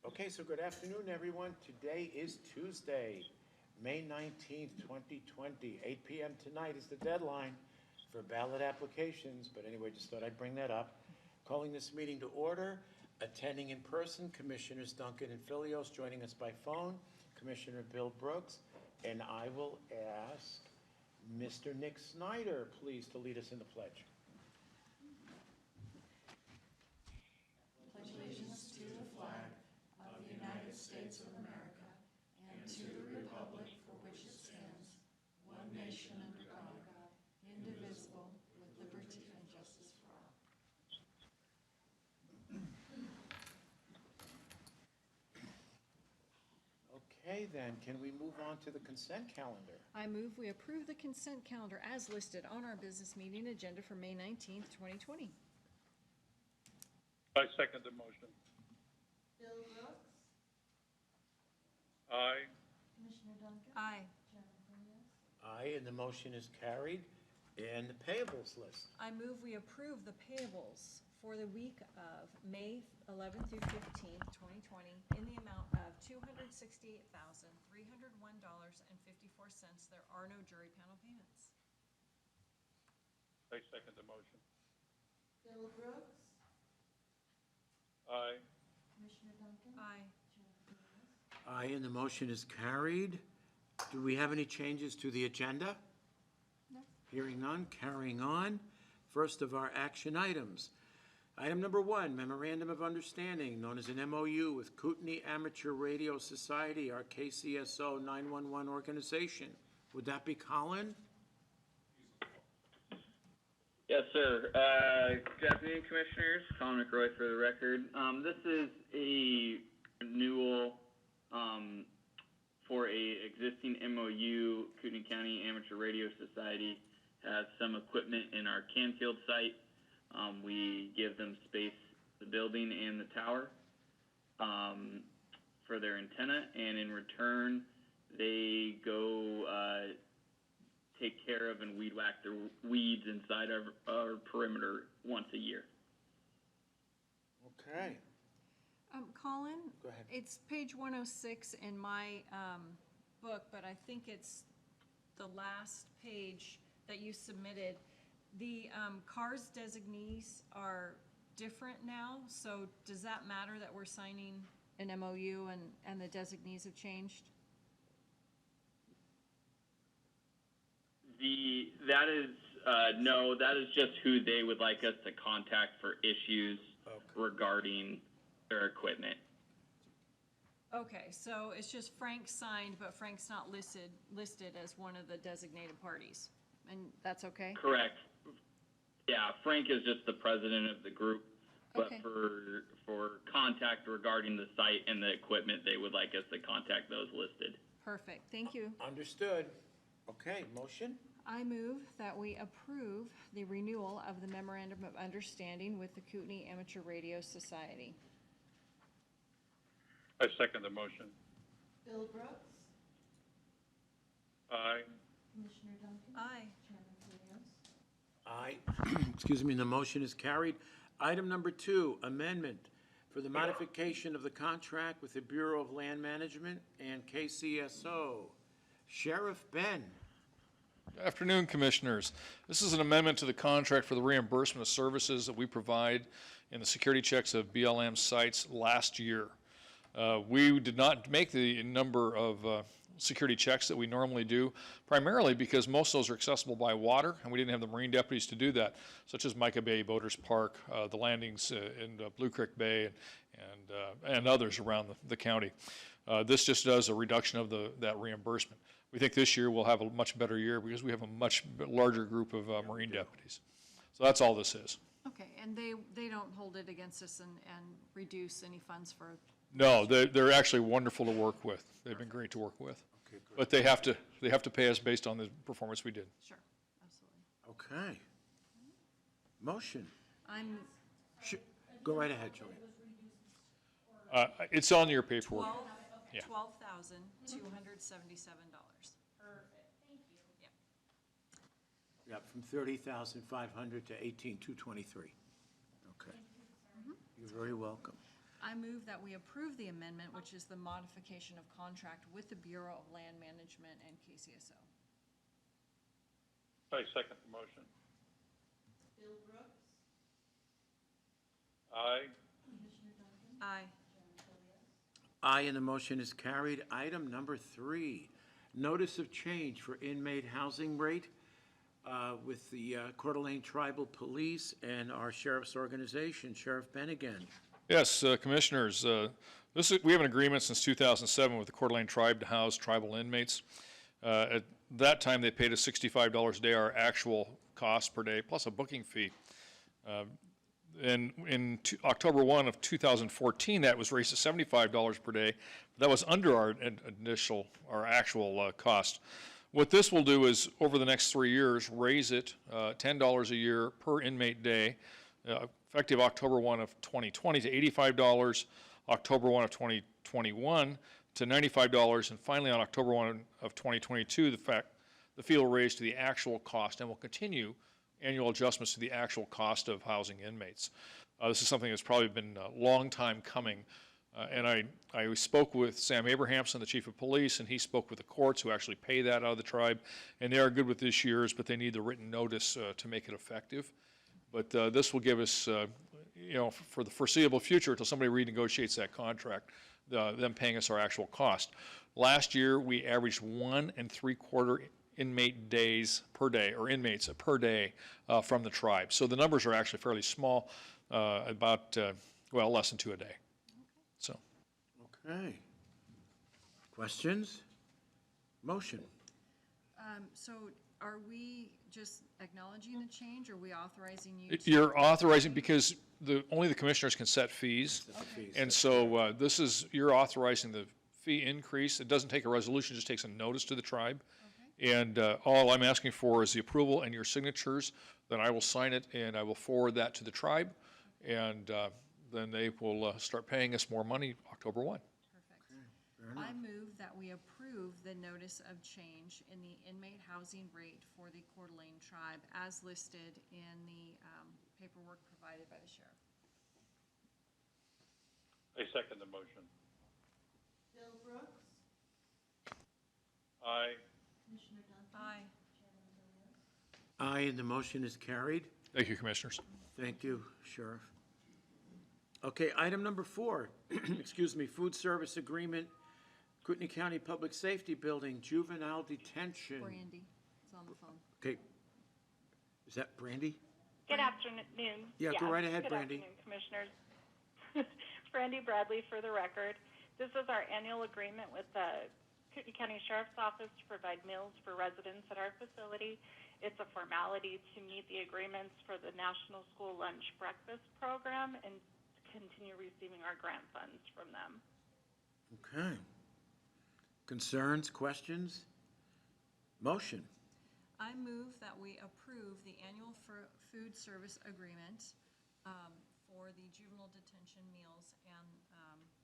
Okay, so good afternoon, everyone. Today is Tuesday, May 19th, 2020. 8 p.m. tonight is the deadline for ballot applications, but anyway, just thought I'd bring that up. Calling this meeting to order, attending in person, Commissioners Duncan and Filios, joining us by phone, Commissioner Bill Brooks, and I will ask Mr. Nick Snyder, please, to lead us in the pledge. Pledge allegiance to the flag of the United States of America and to the republic for which it stands, one nation under God, indivisible, with liberty and justice for all. Okay, then, can we move on to the consent calendar? I move we approve the consent calendar as listed on our business meeting agenda for May 19th, 2020. I second the motion. Bill Brooks? Aye. Commissioner Duncan? Aye. Chairman Filios? Aye, and the motion is carried. And the payables list. I move we approve the payables for the week of May 11th through 15th, 2020 in the amount of $268,301.54. There are no jury panel payments. I second the motion. Bill Brooks? Aye. Commissioner Duncan? Aye. Chairman Filios? Aye, and the motion is carried. Do we have any changes to the agenda? No. Hearing none, carrying on. First of our action items. Item number 1, Memorandum of Understanding, known as an MOU with Kootenai Amateur Radio Society, our KCSO 911 organization. Would that be Colin? Yes, sir. Good afternoon, Commissioners. Colin McRoy for the record. This is a renewal for a existing MOU. Kootenai County Amateur Radio Society has some equipment in our Canfield site. We give them space, the building and the tower, for their antenna, and in return, they go take care of and weed whack the weeds inside our perimeter once a year. Okay. Colin? Go ahead. It's page 106 in my book, but I think it's the last page that you submitted. The CARS designees are different now, so does that matter that we're signing an MOU and the designees have changed? No, that is just who they would like us to contact for issues regarding their equipment. Okay, so it's just Frank signed, but Frank's not listed as one of the designated parties, and that's okay? Correct. Yeah, Frank is just the president of the group, but Okay. for contact regarding the site and the equipment, they would like us to contact those listed. Perfect, thank you. Understood. Okay, motion? I move that we approve the renewal of the Memorandum of Understanding with the Kootenai Amateur Radio Society. I second the motion. Bill Brooks? Aye. Commissioner Duncan? Aye. Chairman Filios? Aye. Excuse me, the motion is carried. Item number 2, amendment for the modification of the contract with the Bureau of Land Management and KCSO. Sheriff Ben. Good afternoon, Commissioners. This is an amendment to the contract for the reimbursement of services that we provide in the security checks of BLM sites last year. We did not make the number of security checks that we normally do, primarily because most of those are accessible by water, and we didn't have the Marine deputies to do that, such as Micah Bay, Boaters Park, the landings in Blue Creek Bay, and others around the county. This just does a reduction of that reimbursement. We think this year we'll have a much better year because we have a much larger group of Marine deputies. So that's all this is. Okay, and they don't hold it against us and reduce any funds for? No, they're actually wonderful to work with. They've been great to work with. Okay, good. But they have to pay us based on the performance we did. Sure, absolutely. Okay. Motion. Go right ahead, Julie. It's on your paperwork. Yeah. $12,277. Yeah, from 30,500 to 18,223. Okay. You're very welcome. I move that we approve the amendment, which is the modification of contract with the Bureau of Land Management and KCSO. I second the motion. Bill Brooks. Aye. Commissioner Duncan. Aye. Aye, and the motion is carried. Item number 3, notice of change for inmate housing rate with the Coeur d'Alene Tribal Police and our sheriff's organization. Sheriff Bennigan. Yes, Commissioners, we have an agreement since 2007 with the Coeur d'Alene Tribe to house tribal inmates. At that time, they paid us $65 a day, our actual cost per day, plus a booking fee. In October 1 of 2014, that was raised to $75 per day. That was under our actual cost. What this will do is, over the next 3 years, raise it $10 a year per inmate day, effective October 1 of 2020 to $85, October 1 of 2021 to $95, and finally on October 1 of 2022, the fee will raise to the actual cost and will continue annual adjustments to the actual cost of housing inmates. This is something that's probably been a long time coming. And I spoke with Sam Abrahamson, the chief of police, and he spoke with the courts who actually pay that out of the tribe. And they are good with this year's, but they need the written notice to make it effective. But this will give us, for the foreseeable future, until somebody renegotiates that contract, them paying us our actual cost. Last year, we averaged 1 3/4 inmate days per day, or inmates per day from the tribe. So the numbers are actually fairly small, about, less than 2 a day. So. Okay. Questions? Motion. So are we just acknowledging the change, or are we authorizing you to? You're authorizing, because only the commissioners can set fees. Fees. And so you're authorizing the fee increase. It doesn't take a resolution, it just takes a notice to the tribe. Okay. And all I'm asking for is the approval and your signatures. Then I will sign it and I will forward that to the tribe. And then they will start paying us more money October 1. Perfect. I move that we approve the notice of change in the inmate housing rate for the Coeur d'Alene Tribe as listed in the paperwork provided by the sheriff. I second the motion. Bill Brooks. Aye. Commissioner Duncan. Aye. Aye, and the motion is carried. Thank you, Commissioners. Thank you, Sheriff. Okay, item number 4, excuse me, food service agreement, Kootenai County Public Safety Building, juvenile detention. Brandy is on the phone. Okay. Is that Brandy? Good afternoon. Yeah, go right ahead, Brandy. Good afternoon, Commissioners. Brandy Bradley for the record. This is our annual agreement with the Kootenai County Sheriff's Office to provide meals for residents at our facility. It's a formality to meet the agreements for the National School Lunch Breakfast Program and continue receiving our grant funds from them. Okay. Concerns, questions? Motion. I move that we approve the annual food service agreement for the juvenile detention meals and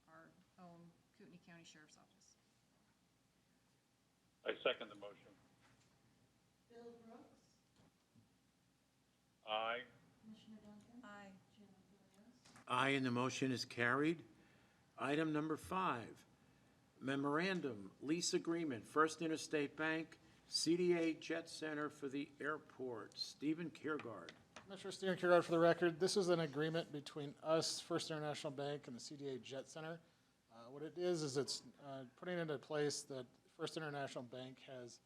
our own Kootenai County Sheriff's Office. I second the motion. Bill Brooks. Aye. Commissioner Duncan. Aye. Aye, and the motion is carried. Item number 5, memorandum, lease agreement, First Interstate Bank, CDA Jet Center for the airport. Stephen Kiergaard. Commissioner Stephen Kiergaard for the record. This is an agreement between us, First International Bank, and the CDA Jet Center. What it is it's putting into place that First International Bank has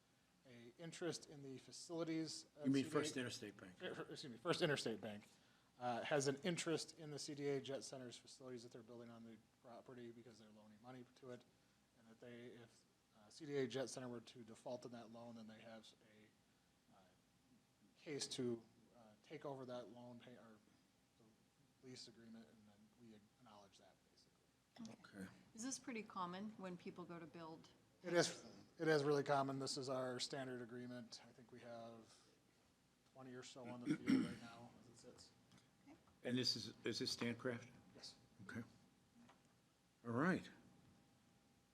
a interest in the facilities. You mean CDA First Interstate Bank? Excuse me, First Interstate Bank has an interest in the CDA Jet Center's facilities that they're building on the property because they're loaning money to it, and that if CDA Jet Center were to default on that loan, then they have a case to take over that loan, pay our lease agreement, and then we acknowledge that, basically. Okay. Is this pretty common when people go to build? It is really common. This is our standard agreement. I think we have 20 or so on the field right now as it sits. And is this Stancraft? Yes. Okay. All right.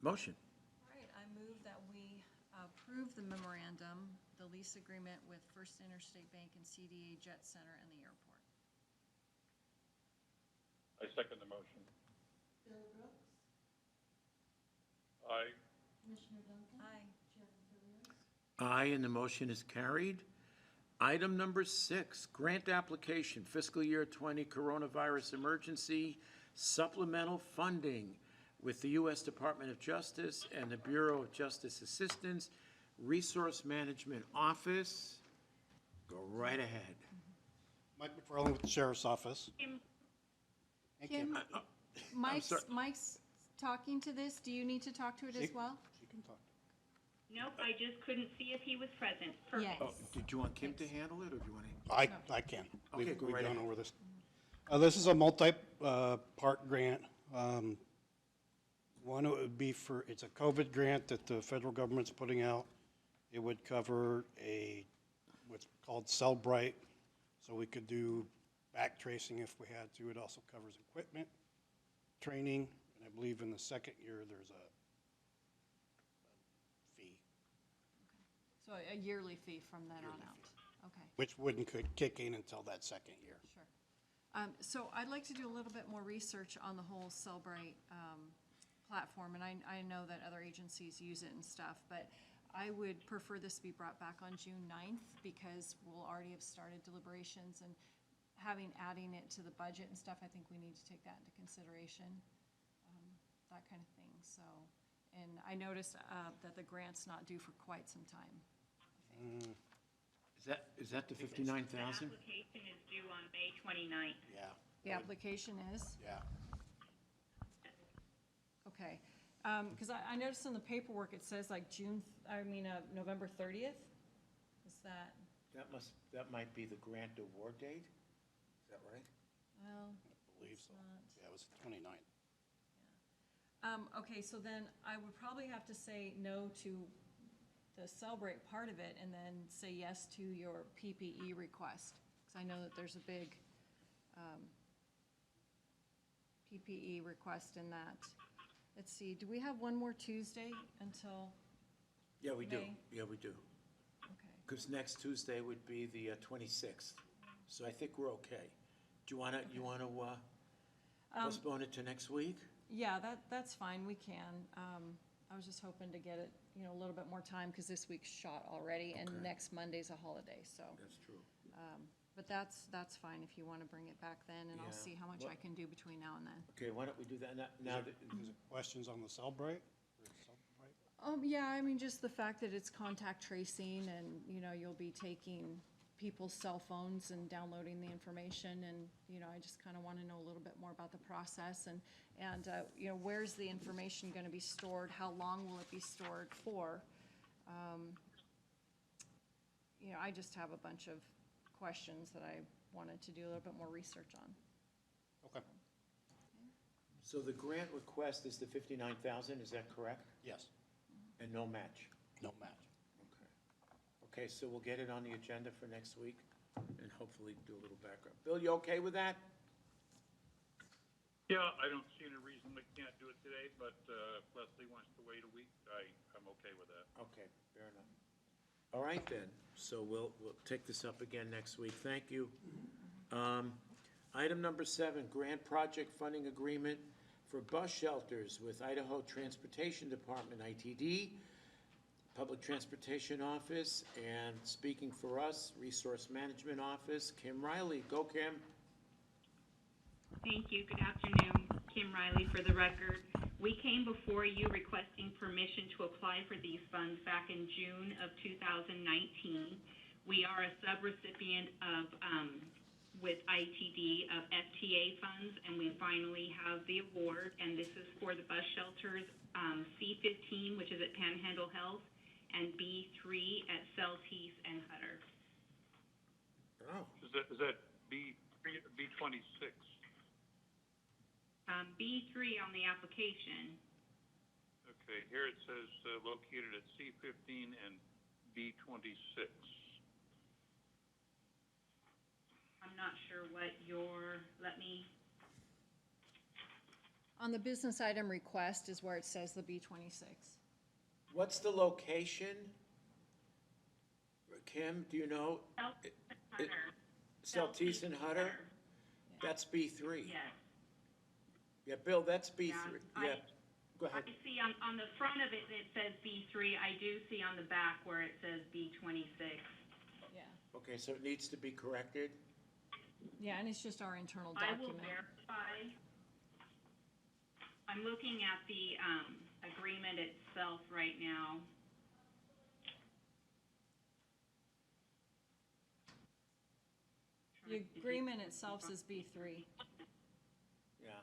Motion. All right, I move that we approve the memorandum, the lease agreement with First Interstate Bank and CDA Jet Center and the airport. I second the motion. Bill Brooks, Aye. Commissioner Duncan. Aye. Chairman Philios. Aye, and the motion is carried. Item number 6, grant application fiscal year 20 coronavirus emergency supplemental funding with the U.S. Department of Justice and the Bureau of Justice Assistance Resource Management Office. Go right ahead. Mike McFarland with the Sheriff's Office. And Kim, Mike's, sorry. Mike's talking to this. Do you need to talk to it as well? She can talk. Nope, I just couldn't see if he was present. Perfect. Yes. Did you want Kim to handle it, or do you want to? I can. Okay, go We've right gone ahead. over this. This is a multi-part grant. One, it would be for, it's a COVID grant that the federal government's putting out. It would cover what's called Cellebrite, so we could do back tracing if we had to. It also covers equipment, training, and I believe in the second year, there's a fee, So a yearly fee from then on out. Okay, which wouldn't could kick in until that second year. sure. So I'd like to do a little bit more research on the whole Cellebrite platform, and I know that other agencies use it and stuff, but I would prefer this to be brought back on June 9th because we'll already have started deliberations, and adding it to the budget and stuff, I think we need to take that into consideration, that kind of thing, so. And I noticed that the grant's not due for quite some time, I think. Is that the 59,000? The application is due on May 29th. Yeah. The application is? Yeah. Okay, because I noticed in the paperwork, it says like November 30th? Is that, That might be the grant award date? Is that right? well, I believe so. not. Yeah, it was the 29th. Okay, so then I would probably have to say no to the Cellebrite part of it and then say yes to your PPE request. Because I know that there's a big PPE request in that. Let's see, do we have one more Tuesday until, Yeah, we do. May? Yeah, we do. okay. Because next Tuesday would be the 26th. So I think we're okay. Do you want to postpone it to next week? Yeah, that's fine, we can. I was just hoping to get it, a little bit more time, because this week's shot already, and Okay. next Monday's a holiday, so. That's true. But that's fine if you want to bring it back then, and I'll Yeah. see how much I can do between now and then. Okay, why don't we do that now? Is it questions on the Cellebrite? Or Cellebrite? Yeah, just the fact that it's contact tracing, and, you'll be taking people's cell phones and downloading the information, and, I just kind of want to know a little bit more about the process, and where's the information going to be stored? How long will it be stored for? I just have a bunch of questions that I wanted to do a little bit more research on. Okay. So the grant request is the 59,000, is that correct? Yes. And no match? No match. Okay. Okay, so we'll get it on the agenda for next week and hopefully do a little background. Bill, you okay with that? Yeah, I don't see any reason we can't do it today, but if Leslie wants to wait a week, I'm okay with that. Okay, fair enough. All right then, so we'll take this up again next week. Thank you. Item number 7, grant project funding agreement for bus shelters with Idaho Transportation Department, ITD, Public Transportation Office, and speaking for us, Resource Management Office, Kim Riley. Go, Kim. Thank you. Good afternoon. Kim Riley for the record. We came before you requesting permission to apply for these funds back in June of 2019. We are a subrecipient of, with ITD, of FTA funds, and we finally have the award, and this is for the bus shelters, C15, which is at Panhandle Health, and B3 at Celtice and Hutter. Oh. Is that B26? B3 on the application. Okay, here it says located at C15 and B26. I'm not sure what let me, On the business item request is where it says the B26. What's the location? Kim, do you know? Hutter. Celtice and Hutter? That's B3. Yes. Yeah, Bill, that's B3. Yeah, Yeah, go ahead. I see on the front of it, it says B3. I do see on the back where it says B26. Yeah. Okay, so it needs to be corrected? Yeah, and it's just our internal I will document. verify. I'm looking at the agreement itself right now. The agreement itself says B3 Yeah.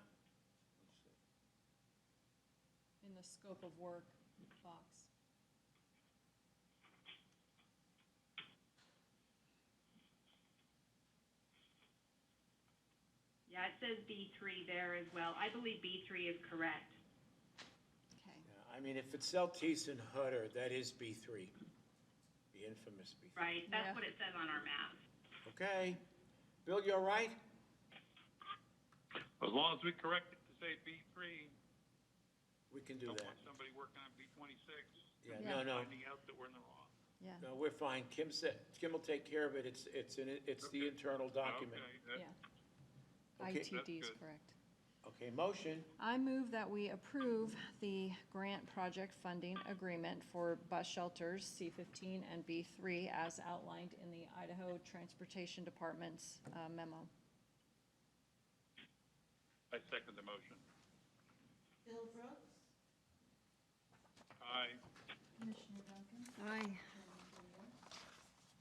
in the scope of work box. Yeah, it says B3 there as well. I believe B3 is correct. Okay. Yeah, I mean, if it's Celtice and Hutter, that is B3, the infamous B3. Right, that's Yeah. what it says on our map. Okay. Bill, you all right? As long as we correct it to say B3, We can do don't that. want somebody working on B26. Yeah, Yeah. no, Finding out that we're in the wrong. Yeah. no, we're fine. Kim will take care of it. It's the Okay. internal document. Okay, that- Yeah. Okay. ITD is good. correct. Okay, motion. I move that we approve the grant project funding agreement for bus shelters C15 and B3 as outlined in the Idaho Transportation Department's memo. I second the motion. Bill Brooks, Aye. Commissioner Duncan, Aye.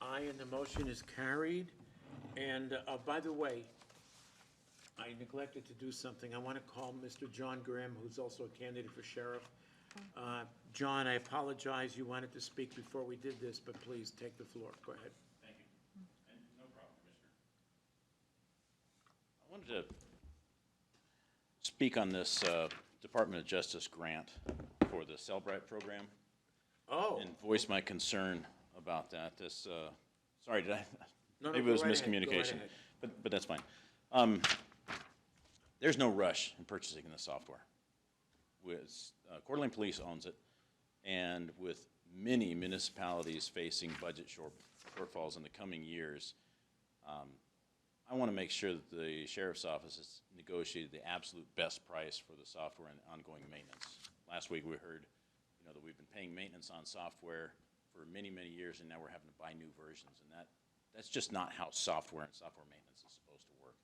Aye, and the motion is carried. And by the way, I neglected to do something. I want to call Mr. John Graham, who's also a candidate for sheriff. John, I apologize. You wanted to speak before we did this, but please take the floor. Go ahead. Thank you. And no problem, Commissioner. I wanted to speak on this Department of Justice grant for the Cellebrite program Oh, and voice my concern about that. This, sorry, did I? No, Maybe go it was right ahead. Go right miscommunication, ahead. but that's fine. There's no rush in purchasing the software. Coeur d'Alene Police owns it, and with many municipalities facing budget shortfalls in the coming years, I want to make sure that the sheriff's office has negotiated the absolute best price for the software and ongoing maintenance. Last week we heard, that we've been paying maintenance on software for many, many years, and now we're having to buy new versions, and that's just not how software and software maintenance is supposed to work.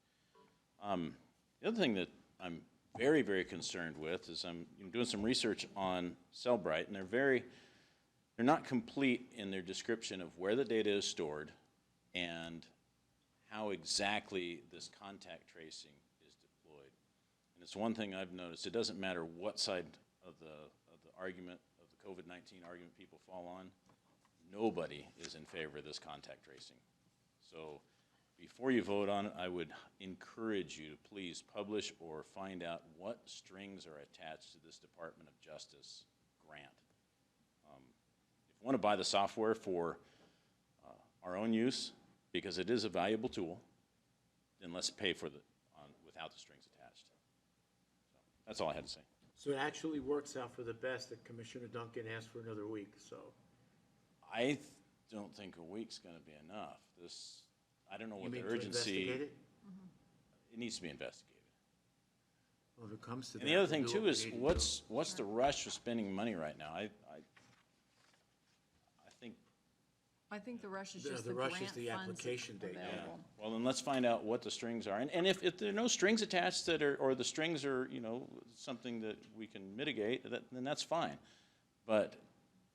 The other thing that I'm very, very concerned with is I'm doing some research on Cellebrite, and they're not complete in their description of where the data is stored and how exactly this contact tracing is deployed. And it's one thing I've noticed, it doesn't matter what side of the argument, of the COVID-19 argument people fall on, nobody is in favor of this contact tracing. So before you vote on it, I would encourage you to please publish or find out what strings are attached to this Department of Justice grant. If you want to buy the software for our own use, because it is a valuable tool, then let's pay for without the strings attached. So that's all I had to say. so it actually works out for the best that Commissioner Duncan asked for another week, so. I don't think a week's going to be enough. I don't know You what the mean to urgency. investigate it? It needs to be investigated. Well, if it comes to that. And the other we'll thing do too what we is need to do. what's the rush for spending money right now? I think. I think the rush is The- just the the rush grant is the funds application date, yeah. available. Well, then let's find out what the strings are. And if there are no strings attached or the strings are, something that we can mitigate, then that's fine. But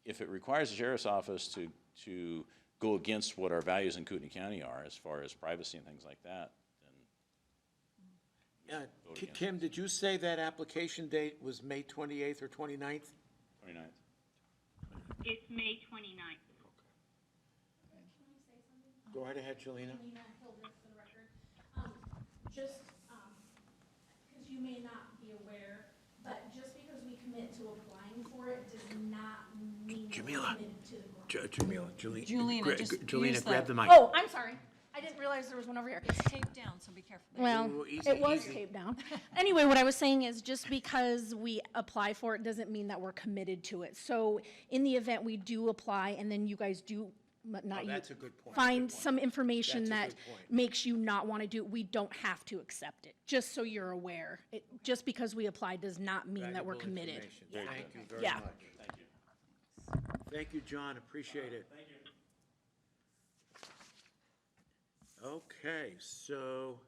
if it requires the sheriff's office to go against what our values in Kootenai County are as far as privacy and things like that, then vote against Kim, did you say that application date was May 28th or 29th? 29th. It's May 29th. Go right ahead, Jelena. Jelena Hildreth for the record. Just, because you may not be aware, but just because we commit to applying for it does not mean we're Jamila. committed to the grant. Jelena, just use Jelena, grab the- the mic. Oh, I'm sorry. I didn't realize there was one over here. It's taped down, so be careful. Well, Ooh, easy, it was easy. taped down. Anyway, what I was saying is just because we apply for it doesn't mean that we're committed to it. So in the event we do apply and then you guys do not you. That's a good point. Find Good point. some information That's a that good point. makes you not want to do, we don't have to accept it, just so you're aware. Just because we apply does not mean that we're Valuable committed. information. Thank you very Yeah. much. Thank you. Thank you, John, appreciate it. Thank you. Okay, so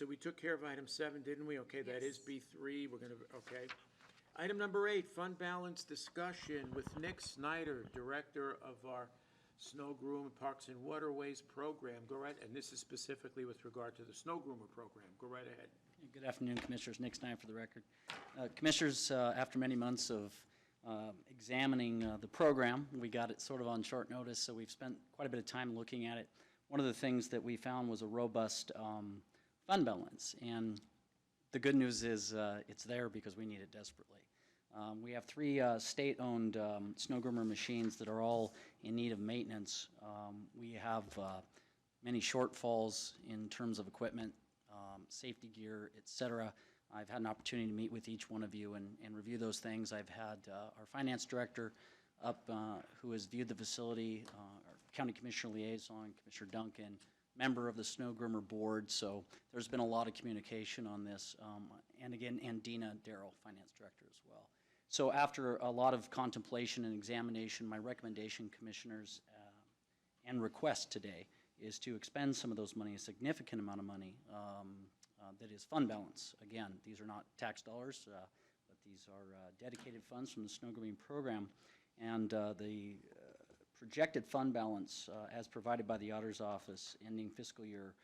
we took care of item 7, didn't we? Okay, that is B3, we're gonna, okay. Item number 8, fund balance discussion with Nick Snyder, Director of our Snow Groomer Parks and Waterways Program. Go right, and this is specifically with regard to the Snow Groomer Program. Go right ahead. Good afternoon, Commissioners. Nick Snyder for the record. Commissioners, after many months of examining the program, we got it sort of on short notice, so we've spent quite a bit of time looking at it. One of the things that we found was a robust fund balance, and the good news is it's there because we need it desperately. We have 3 state-owned snow groomer machines that are all in need of maintenance. We have many shortfalls in terms of equipment, safety gear, et cetera. I've had an opportunity to meet with each one of you and review those things. I've had our finance director up who has viewed the facility, our county commissioner liaison, Commissioner Duncan, member of the Snow Groomer Board, so there's been a lot of communication on this, and again, and Dina Darrell, finance director as well. So after a lot of contemplation and examination, my recommendation, Commissioners, and request today is to expend some of those money, a significant amount of money, that is fund balance. Again, these are not tax dollars, but these are dedicated funds from the snow grooming program, and the projected fund balance as provided by the Auditor's Office ending fiscal year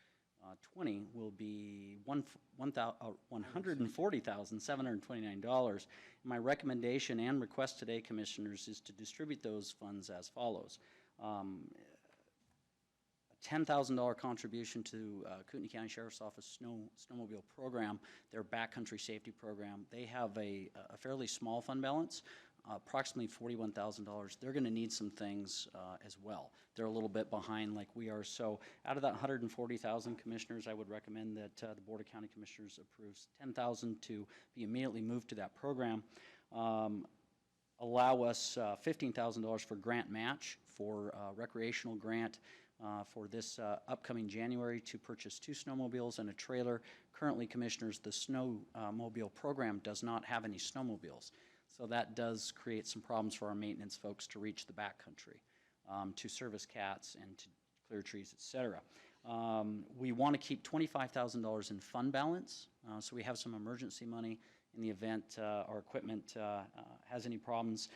20 will be $140,729. My recommendation and request today, Commissioners, is to distribute those funds as follows. A $10,000 contribution to Kootenai County Sheriff's Office Snowmobile Program, their backcountry safety program. They have a fairly small fund balance, approximately $41,000. They're going to need some things as well. They're a little bit behind like we are. So out of that $140,000, Commissioners, I would recommend that the Board of County Commissioners approves $10,000 to be immediately moved to that program. Allow us $15,000 for grant match for recreational grant for this upcoming January to purchase 2 snowmobiles and a trailer. Currently, Commissioners, the snowmobile program does not have any snowmobiles. So that does create some problems for our maintenance folks to reach the backcountry, to service cats and to clear trees, et cetera. We want to keep $25,000 in fund balance, so we have some emergency money in the event our equipment has any problems.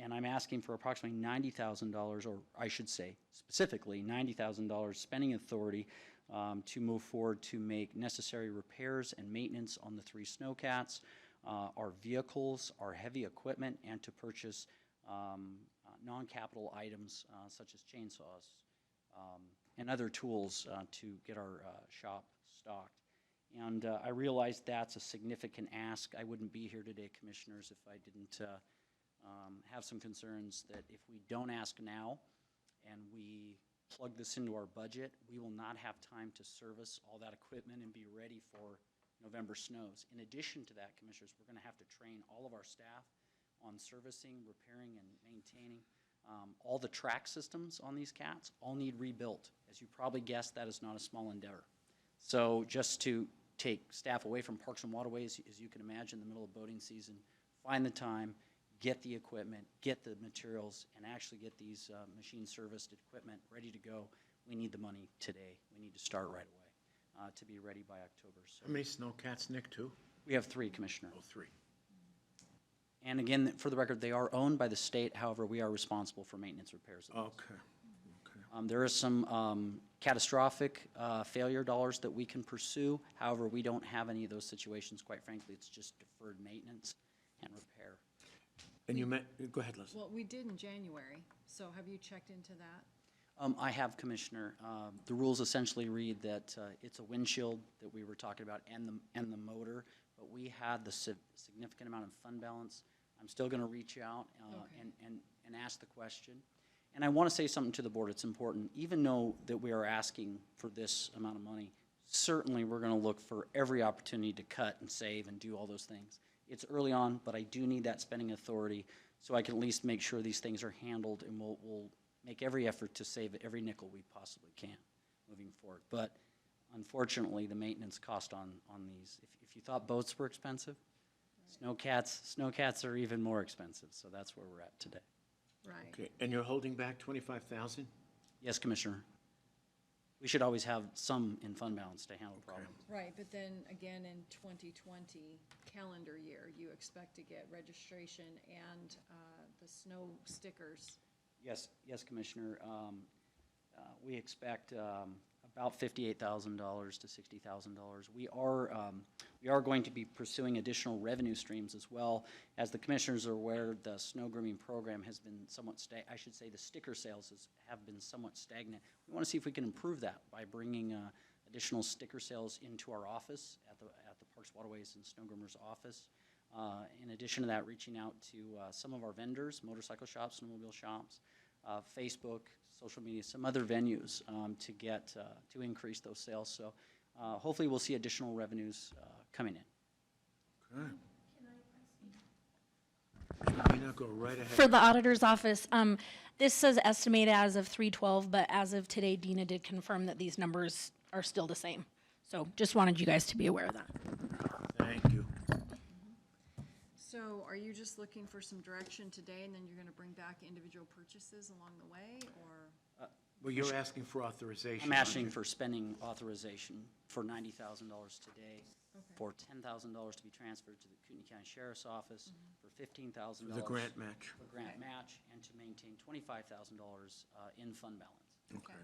And I'm asking for approximately $90,000, or I should say specifically $90,000 spending authority to move forward to make necessary repairs and maintenance on the 3 snowcats, our vehicles, our heavy equipment, and to purchase non-capital items such as chainsaws and other tools to get our shop stocked. And I realize that's a significant ask. I wouldn't be here today, Commissioners, if I didn't have some concerns that if we don't ask now and we plug this into our budget, we will not have time to service all that equipment and be ready for November snows. In addition to that, Commissioners, we're going to have to train all of our staff on servicing, repairing, and maintaining. All the track systems on these cats all need rebuilt. As you probably guessed, that is not a small endeavor. So just to take staff away from Parks and Waterways, as you can imagine, in the middle of boating season, find the time, get the equipment, get the materials, and actually get these machine serviced equipment ready to go. We need the money today. We need to start right away to be ready by October. So How many snowcats, Nick, 2? we have 3, Commissioner. Oh, 3. And again, for the record, they are owned by the state. However, we are responsible for maintenance repairs of those. Okay. There is some catastrophic failure dollars that we can pursue. However, we don't have any of those situations. Quite frankly, it's just deferred maintenance and repair. And you met, go ahead, Leslie. Well, we did in January, so have you checked into that? I have, Commissioner. The rules essentially read that it's a windshield that we were talking about and the motor, but we had the significant amount of fund balance. I'm still going to reach out and ask the question. And I want to say something to the board. It's important. Even though that we are asking for this amount of money, certainly we're going to look for every opportunity to cut and save and do all those things. It's early on, but I do need that spending authority so I can at least make sure these things are handled, and we'll make every effort to save every nickel we possibly can moving forward. But unfortunately, the maintenance cost on these, if you thought boats were expensive, snowcats are even more expensive, so that's where we're at today. Right. Okay, and you're holding back 25,000? Yes, Commissioner. We should always have some in fund balance to handle problems. Right, but then again, in 2020 calendar year, you expect to get registration and the snow stickers. Yes, Commissioner. We expect about $58,000 to $60,000. We are going to be pursuing additional revenue streams as well. As the commissioners are aware, the snow grooming program has been somewhat I should say the sticker sales have been somewhat stagnant. We want to see if we can improve that by bringing additional sticker sales into our office at the Parks, Waterways, and Snow Groomers office. In addition to that, reaching out to some of our vendors, motorcycle shops, snowmobile shops, Facebook, social media, some other venues to increase those sales. So hopefully we'll see additional revenues coming in. Okay. You may not go right ahead. For the auditor's office, this says estimated as of 3/12, but as of today, Dina did confirm that these numbers are still the same. So just wanted you guys to be aware of that. Thank you. So are you just looking for some direction today, and then you're gonna bring back individual purchases along the way, or? Well, you're asking for authorization. I'm aren't asking you? for spending authorization for $90,000 today, Okay. for $10,000 to be transferred to the Kootenai County Sheriff's Office, for $15,000. For the grant match. For grant match, and to maintain $25,000 in fund balance. Okay.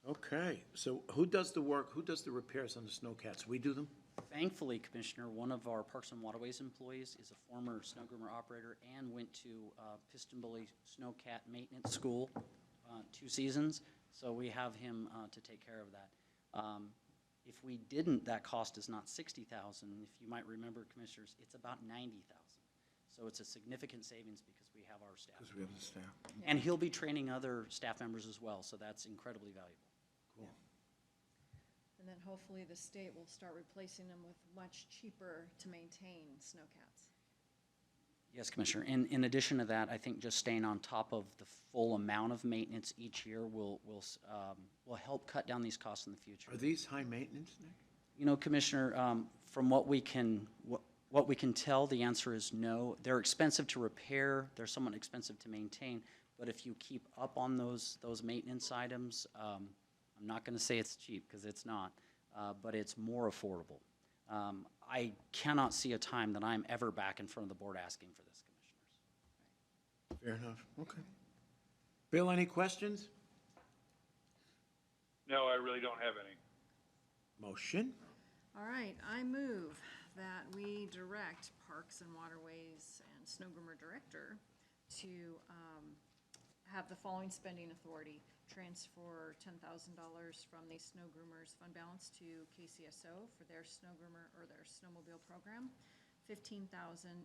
Okay, so who does the work, who does the repairs on the snowcats? We do them? Thankfully, Commissioner, one of our Parks and Waterways employees is a former snow groomer operator and went to Piston Bully Snowcat Maintenance School 2 seasons, so we have him to take care of that. If we didn't, that cost is not $60,000. If you might remember, Commissioners, it's about $90,000. So it's a significant savings because we have our staff. Because we have the staff. And he'll be training other staff members as well, so that's incredibly valuable. Cool. And then hopefully the state will start replacing them with much cheaper to maintain snowcats. Yes, Commissioner. In addition to that, I think just staying on top of the full amount of maintenance each year will help cut down these costs in the future. Are these high maintenance, Nick? You know, Commissioner, from what we can tell, the answer is no. They're expensive to repair. They're somewhat expensive to maintain. But if you keep up on those maintenance items, I'm not going to say it's cheap because it's not, but it's more affordable. I cannot see a time that I'm ever back in front of the board asking for this, Commissioners. Fair enough, okay. Bill, any questions? No, I really don't have any. Motion? All right, I move that we direct Parks and Waterways and Snow Groomer Director to have the following spending authority: transfer $10,000 from the Snow Groomers Fund Balance to KCSO for their snow groomer or their snowmobile program, $15,000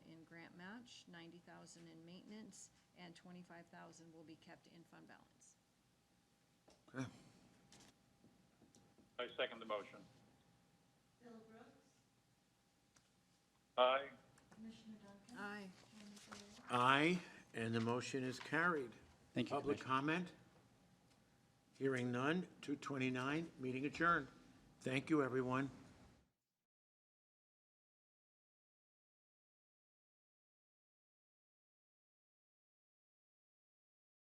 in grant match, $90,000 in maintenance, and $25,000 will be kept in fund balance. Okay. I second the motion. Bill Brooks, Aye. Commissioner Duncan, Aye. Aye, and the motion is carried. Thank you, Public Commissioner. comment? Hearing none, 2:29, meeting adjourned. Thank you, everyone.